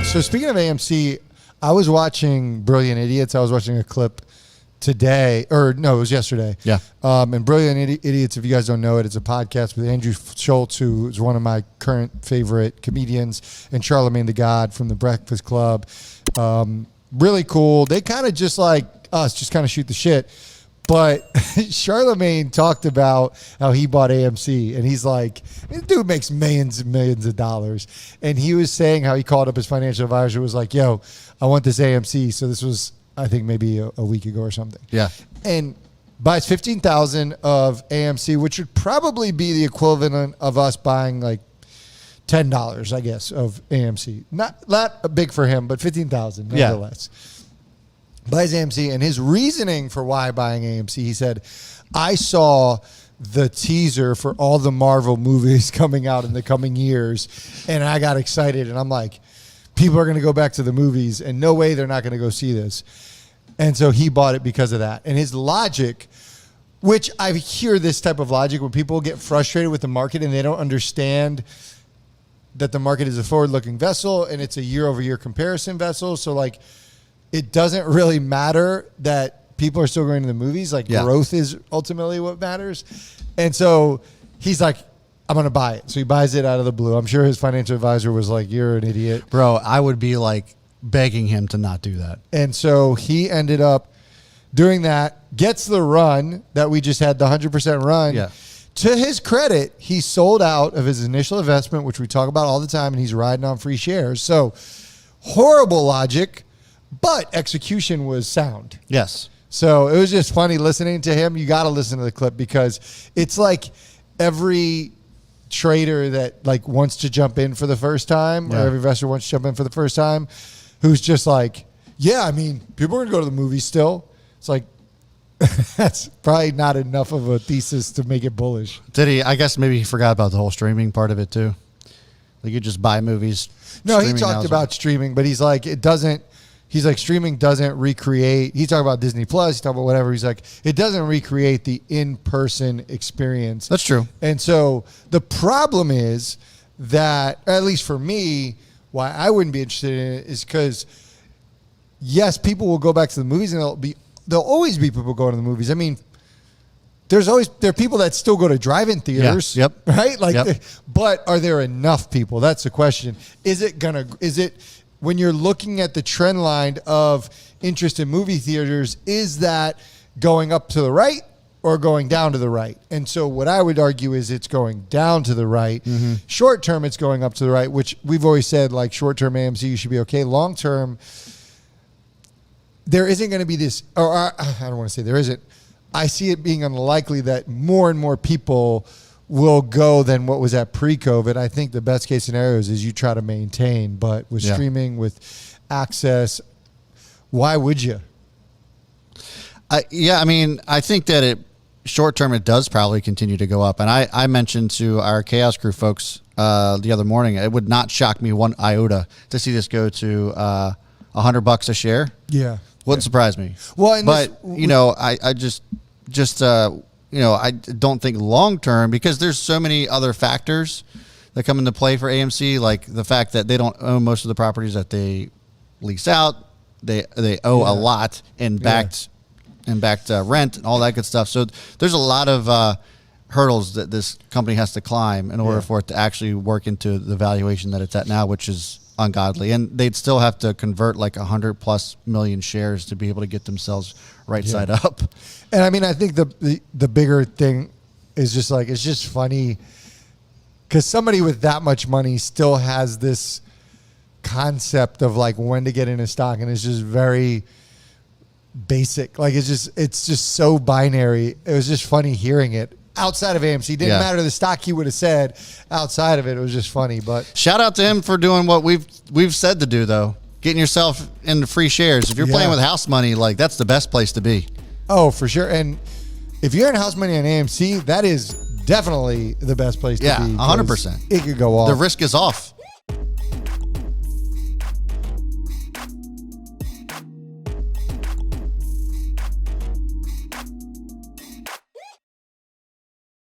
So speaking of AMC, I was watching Brilliant Idiots. I was watching a clip today, or no, it was yesterday. Yeah. And Brilliant Idiots, if you guys don't know it, it's a podcast with Andrew Schultz, who is one of my current favorite comedians, and Charlamagne Tha God from The Breakfast Club. Really cool. They kind of just like us, just kind of shoot the shit. But Charlamagne talked about how he bought AMC, and he's like, this dude makes millions and millions of dollars. And he was saying how he called up his financial advisor, was like, yo, I want this AMC. So this was, I think, maybe a week ago or something. Yeah. And buys $15,000 of AMC, which would probably be the equivalent of us buying like $10, I guess, of AMC. Not big for him, but $15,000 nonetheless. Yeah. Buys AMC, and his reasoning for why buying AMC, he said, I saw the teaser for all the Marvel movies coming out in the coming years, and I got excited, and I'm like, people are going to go back to the movies, and no way they're not going to go see this. And so he bought it because of that. And his logic, which I hear this type of logic when people get frustrated with the market and they don't understand that the market is a forward-looking vessel and it's a year-over-year comparison vessel. So, like, it doesn't really matter that people are still going to the movies. Like, growth is ultimately what matters. And so he's like, I'm going to buy it. So he buys it out of the blue. I'm sure his financial advisor was like, you're an idiot. Bro, I would be like begging him to not do that. And so he ended up doing that, gets the run that we just had, the 100% run. Yeah. To his credit, he sold out of his initial investment, which we talk about all the time, and he's riding on free shares. So horrible logic. But execution was sound. Yes. So it was just funny listening to him. You got to listen to the clip because it's like every trader that like wants to jump in for the first time, or every investor wants to jump in for the first time, who's just like, yeah, I mean, people are going to go to the movies still. It's like, that's probably not enough of a thesis to make it bullish. Did he? I guess maybe he forgot about the whole streaming part of it too. Like, you just buy movies. No, he talked about streaming, but he's like, it doesn't. He's like, streaming doesn't recreate. He's talking about Disney Plus. He's talking about whatever. He's like, it doesn't recreate the in-person experience. That's true. And so the problem is that, at least for me, why I wouldn't be interested in it is because, yes, people will go back to the movies, and there'll always be people going to the movies. I mean, there are people that still go to drive-in theaters, right? Like, but are there enough people? That's the question. Is it when you're looking at the trend line of interest in movie theaters, is that going up to the right or going down to the right? And so what I would argue is it's going down to the right. Mm-hmm. Short term, it's going up to the right, which we've always said, like, short term AMC, you should be okay. Long term, there isn't going to be this, or I don't want to say there isn't. I see it being unlikely that more and more people will go than what was at pre-COVID. I think the best case scenarios is you try to maintain, but with streaming, with access, why would you? I mean, I think that short term, it does probably continue to go up. And I mentioned to our Chaos Crew folks the other morning, it would not shock me one iota to see this go to $100 a share. Yeah. Wouldn't surprise me. Well, but I just I don't think long term, because there's so many other factors that come into play for AMC, like the fact that they don't own most of the properties that they lease out. They owe a lot in backed rent and all that good stuff. So there's a lot of hurdles that this company has to climb in order for it to actually work into the valuation that it's at now, which is ungodly. And they'd still have to convert like 100+ million shares to be able to get themselves right side up. And I mean, I think the bigger thing is just like, it's just funny because somebody with that much money still has this concept of like when to get in a stock, and it's just very basic. Like, it's just so binary. It was just funny hearing it. Outside of AMC, it didn't matter the stock he would have said. Outside of it, it was just funny. But shout out to him for doing what we've said to do, though. Getting yourself into free shares. If you're playing with house money, like, that's the best place to be. Oh, for sure. And if you're in house money on AMC, that is definitely the best place to be. Yeah, 100%. It could go off. The risk is off.